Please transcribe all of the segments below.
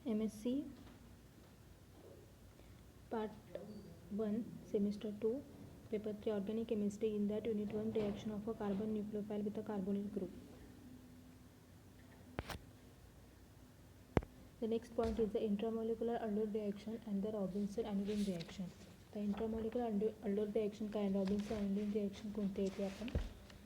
MSc Part 1 Semester 2 Paper 3 Organic Chemistry. In that Unit 1 reaction of a carbon nucleophile with a carbonyl group. The next point is the intramolecular aldol reaction and the Robinson-Aniline reaction. The intramolecular aldol reaction काय Robinson-Aniline reaction कोणते आहे ते आपण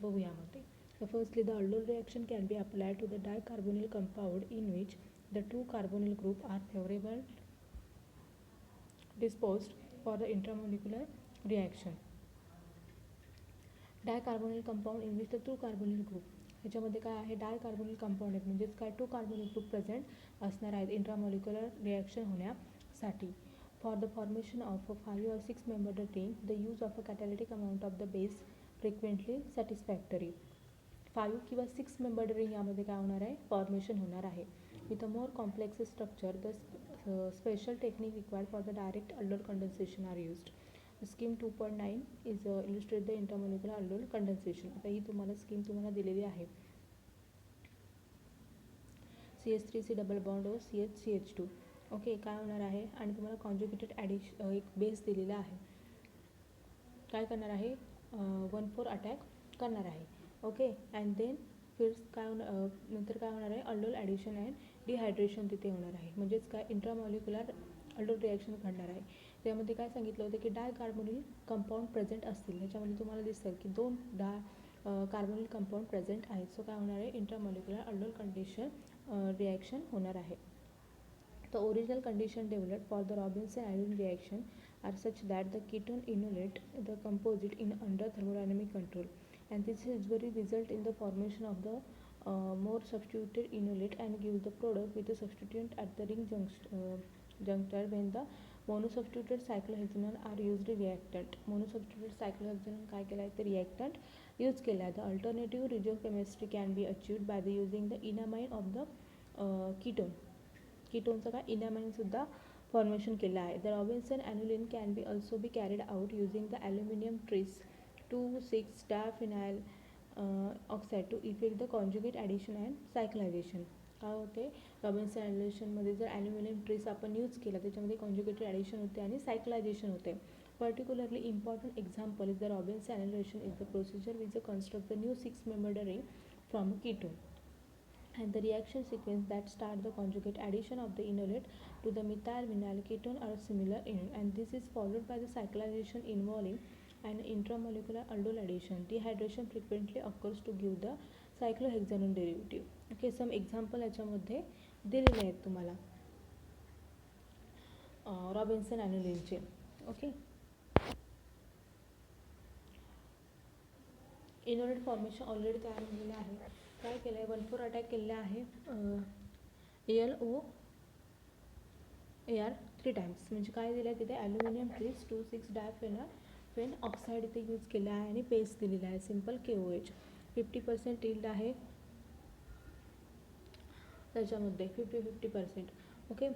बघूया यामध्ये. So firstly, the aldol reaction can be applied to the dicarbonyl compound in which the two carbonyl group are favorable disposed for the intramolecular reaction. Dicarbonyl compound in which the two carbonyl group, ह्याच्यामध्ये काय आहे डायकार्बोनिल compound आहेत म्हणजेच काय to carbonyl group present असणार आहेत इंट्रामॉलिक्युलर reaction होण्यासाठी. For the formation of a 5 or 6 membered ring the use of a catalytic amount of the base frequently satisfactory. 5 किंवा 6 membered ring यामध्ये काय होणार आहे फॉर्मेशन होणार आहे. With a more complex structure the special technique required for the direct aldol condensation are used. Scheme 2.9 is illustrate the intermolecular aldol condensation. आता ही तुम्हाला scheme तुम्हाला दिलेली आहे. CH3C double bond O CH2. Okay काय होणार आहे आणि तुम्हाला कॉन्जुगेटेड ॲडिशन एक बेस दिलेला आहे. काय करणार आहे 1,4 अटॅक करणार आहे. ओके अँड देन फिर काय होणार नंतर काय होणार आहे aldol ॲडिशन अँड डिहायड्रेशन तिथे होणार आहे. म्हणजेच काय इंट्रामॉलिक्युलर aldol रिॲक्शन घडणार आहे. त्यामध्ये काय सांगितलं होतं की डायकार्बोनिल कंपाऊंड प्रेझेंट असतील. ह्याच्यामध्ये तुम्हाला दिसतं की 2 कार्बोनिल कंपाऊंड प्रेझेंट आहेत. सो काय होणार आहे इंट्रामॉलिक्युलर aldol कंडिशन रिॲक्शन होणार आहे. The original condition developed for the Robinson-Aniline reaction are such that the ketone inolate the composite in under thermodynamic control, and this usually result in the formation of the more substituted inolate and gives the product with the substituent at the ring juncture when the monosubstituted cyclohexanol are used reactant. monosubstituted cyclohexanol काय केला आहे ते reactant use केला आहे. The alternative regiochemistry can be achieved by the using the enamine of the ketone. कीटोनचं काय इनॅमाइन सुद्धा formation केलं आहे. The Robinson-Aniline can be also be carried out using the aluminum tris 2,6-diphenyl oxide to effect the conjugate addition and cyclization. काय होते Robinson ॲनिलेशनमध्ये जर aluminium trace आपण use केला त्याच्यामध्ये कॉन्जुगेटेड ॲडिशन होते आणि सायक्लायझेशन होते. Particularly important example is the Robinson annulation is the procedure which the construct the new 6-membered ring from a ketone. And the reaction sequence that start the conjugate addition of the enolate to the methyl vinyl ketone are similar in, and this is followed by the cyclization involving an intramolecular aldol addition. Dehydration frequently occurs to give the cyclohexanol derivative. Okay, some example याच्यामध्ये दिलेले आहेत तुम्हाला Robinson ॲनिलिनचे. Okay enolate formation already तयार झालेलं आहे. काय केलं आहे 1,4 अटॅक केलेला आहे AlO AR 3 टाइम्स. म्हणजे काय दिलं आहे तिथे ॲल्युमिनियम ट्रीस 2,6-डायफेनॉल ऑक्साईड इथे यूज केला आहे आणि पेस्ट दिलेला आहे सिम्पल KOH. 50% इल्ड आहे त्याच्यामध्ये 50%. ओके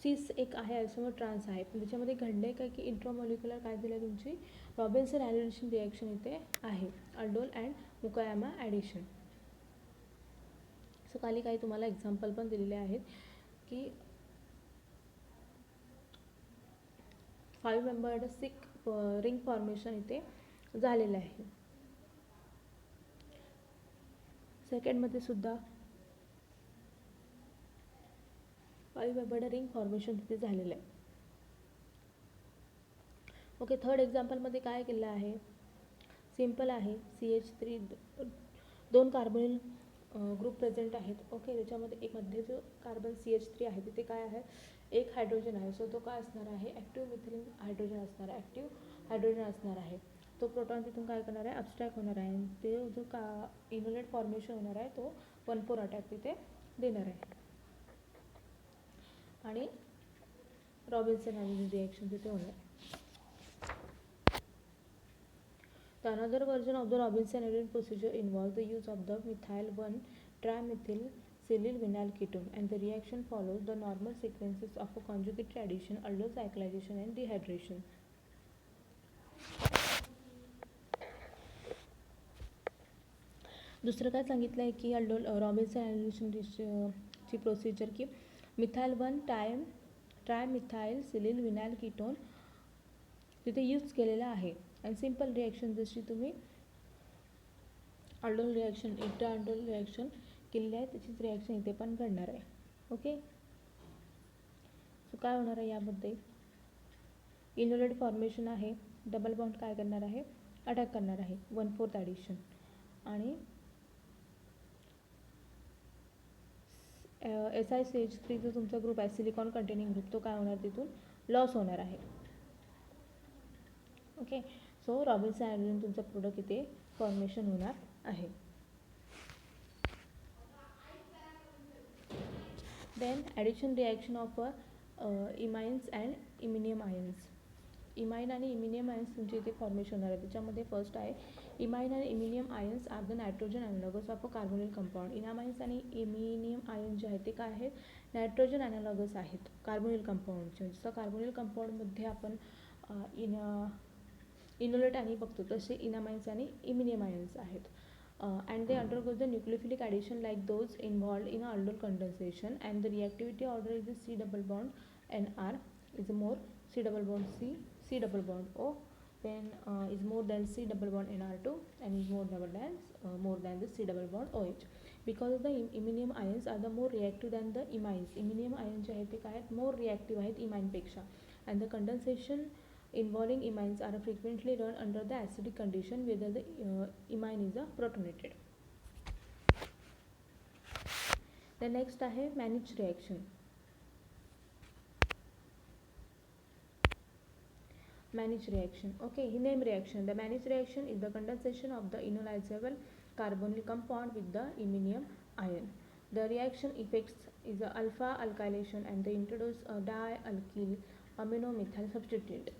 सीस एक आहे आयसोमर ट्रान्स आहे पण त्याच्यामध्ये घडलं काय की इंट्रामॉलिक्युलर काय दिलं आहे तुमची रॉबिन्सन ॲनिलेशन रिॲक्शन इथे आहे aldol अँड मुकायामा ॲडिशन. सो खाली काही तुम्हाला एक्झाम्पल पण दिलेले आहेत की 5-membered रिंग फॉर्मेशन इथे झालेलं आहे. सेकंडमध्ये सुद्धा 5-membered रिंग फॉर्मेशन तिथे झालेलं आहे. ओके थर्ड एक्झाम्पलमध्ये काय केलं आहे सिम्पल आहे CH3 2 कार्बोनिल ग्रुप प्रेझेंट आहेत. ओके त्याच्यामध्ये एक मध्ये जो कार्बन CH3 आहे तिथे काय आहे एक हायड्रोजन आहे. सो तो काय असणार आहे ॲक्टिव्ह मिथिलिन हायड्रोजन असणार आहे ॲक्टिव्ह हायड्रोजन असणार आहे. तो प्रोटॉन तिथून काय करणार आहे अबस्ट्रॅक्ट होणार आहे आणि ते जो इनोलेट फॉर्मेशन होणार आहे तो 1,4 अटॅक तिथे देणार आहे आणि रॉबिन्सन ॲनिलिन रिॲक्शन तिथे होणार आहे. The another version of the Robinson-Aniline procedure involves the use of the methyl 1-trimethylsilyl vinyl ketone, and the reaction follows the normal sequences of a conjugate addition, aldol cyclization and dehydration. दुसरं काय सांगितलं आहे की aldol Robinson ॲनिलेशन ची procedure की methyl 1 ट्रायमिथाइल सिलिल vinyl ketone तिथे use केलेला आहे. आणि सिम्पल रिॲक्शन जशी तुम्ही aldol reaction inter aldol reaction केलेली आहे त्याचीच रिॲक्शन इथे पण घडणार आहे. ओके, सो काय होणार आहे यामध्ये, इनोलेट फॉर्मेशन आहे, डबल बॉन्ड काय करणार आहे, अटॅक करणार आहे 1/4 ॲडिशन. आणि SiCH3 जो तुमचा ग्रुप आहे सिलिकॉन कंटेनिंग ग्रुप तो काय होणार तिथून लॉस होणार आहे. ओके, सो रॉबिन्सन आयोडीन तुमचा प्रोडक्ट इथे फॉर्मेशन होणार आहे. Then addition reaction of imines and iminium ions. Imine आणि इमिनियम आयन्स तुमचे इथे फॉर्मेशन होणार आहे. त्याच्यामध्ये फर्स्ट आहे इमाइन आणि iminium ions are the nitrogen analogous of a carbonyl compound. Imines आणि इमिनियम आयन जे आहेत ते काय आहेत, नायट्रोजन ॲनालॉगस आहेत कार्बोनिल कंपाऊंडचे. जसं कार्बोनिल कंपाऊंडमध्ये आपण इनोलेट आणि बघतो तसे इनामाइन्स आणि इमिनियम आयन्स आहेत. And they undergo the nucleophilic addition like those involved in aldol condensation, and the reactivity order is the C double bond Nr is more C double bond C double bond O, then is more than C double bond Nr2 and is more than the C double bond OH, because the iminium ions are the more reactive than the imines. iminium ions जे आहेत ते काय आहेत, more reactive आहेत imine पेक्षा, and the condensation involving imines are frequently run under the acidic condition whether the imine is protonated. The next आहे Mannich reaction. Mannich reaction, okay, name reaction. The Mannich reaction is the condensation of the enolizable carbonyl compound with the iminium ion. The reaction effects is the alpha alkylation and the introduce a dialkyl aminomethyl substituent.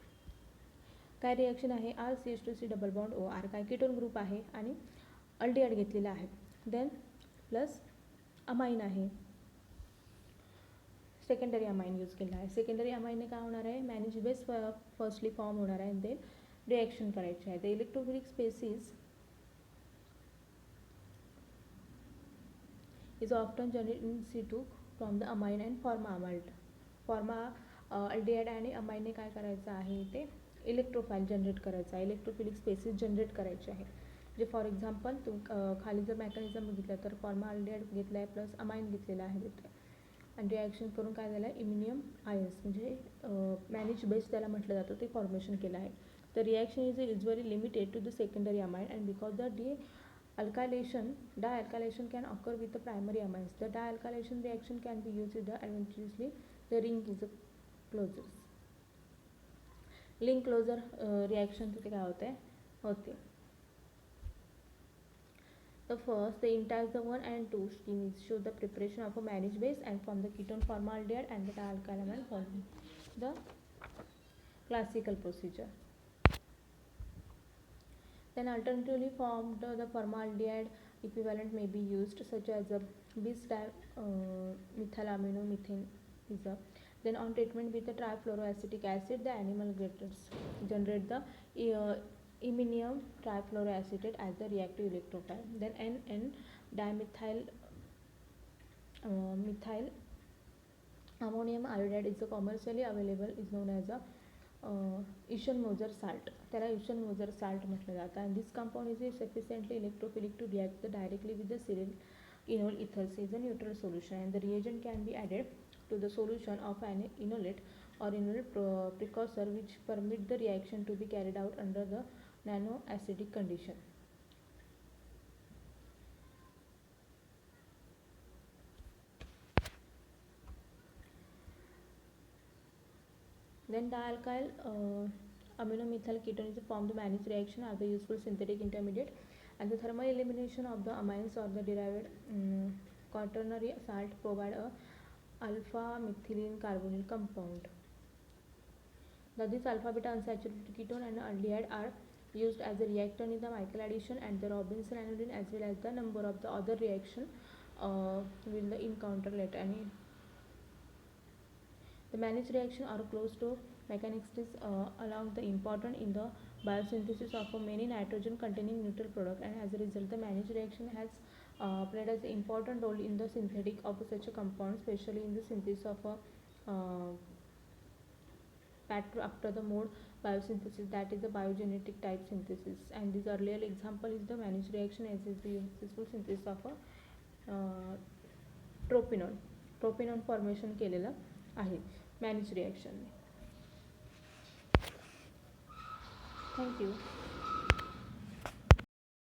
काय reaction आहे, RCH2C double bond OR काय ketone group आहे आणि aldehyde घेतलेला आहे. Then plus amine आहे, secondary amine use केला आहे. सेकंडरी अमाइनने काय होणार आहे, मॅनेज बेस फर्स्टली फॉर्म होणार आहे. देन रिॲक्शन करायची आहे. The electrophilic species is often generated in C2 from the amine and फॉर्मा अमाल्ट. फॉर्मा अल्डिहाइड आणि अमाइनने काय करायचं आहे, ते इलेक्ट्रोफाईल जनरेट करायचा आहे, इलेक्ट्रोफिलिक स्पेसिस जनरेट करायचे आहे. जे फॉर एक्झाम्पल खाली जर मेकॅनिझम बघितलं तर फॉर्मा अल्डिहाइड घेतला आहे प्लस अमाइन घेतलेला आहे तिथे, आणि रिॲक्शन करून काय झालं आहे, इमिनियम आयन्स म्हणजे मॅनेज बेस त्याला म्हटलं जातं ते फॉर्मेशन केलं आहे. The reaction is usually limited to the secondary amine and because the dialkylation can occur with the primary amines. The dialkylation reaction can be used advantageously. The ring is closure. Ring closure reaction तिथे काय होते. The first, the entire the 1 and 2 schemes show the preparation of a Mannich base and from the ketone formaldehyde and the dialkylamine following the classical procedure. Then alternatively formed the formaldehyde equivalent may be used, such as a bis methylamino-methane is a. Then on treatment with the trifluoroacetic acid, the animal generate the iminium trifluoroacetate as the reactive electrophile. Then N dimethyl methyl ammonium iodide is commercially available, is known as a Eschen-Moser salt. त्याला Eschen-Moser salt म्हटलं जातं. And this compound is sufficiently electrophilic to react directly with the sterile enol ethers is a neutral solution, and the reagent can be added to the solution of an enolate or enolate precursor, which permit the reaction to be carried out under the nano-acidic condition. Then dialkyl aminomethyl ketone is formed. The Mannich reaction are the useful synthetic intermediate, and the thermal elimination of the amines or the derived quaternary salt provide a alpha methylene carbonyl compound. Now this alpha beta unsaturated ketone and aldehyde are used as a reactant in the Michael addition and the Robinson anodine, as well as the number of the other reaction will encounter later. And the Mannich reaction are close to mechanics along the important in the biosynthesis of many nitrogen containing neutral product, and as a result the Mannich reaction has played as an important role in the synthetic of such a compound, especially in the synthesis of a after the mode biosynthesis, that is the biogenetic type synthesis. And this earlier example is the Mannish reaction, as is the successful synthesis of a tropinone formation केलेलं आहे मॅनिच रिॲक्शनने. Thank you.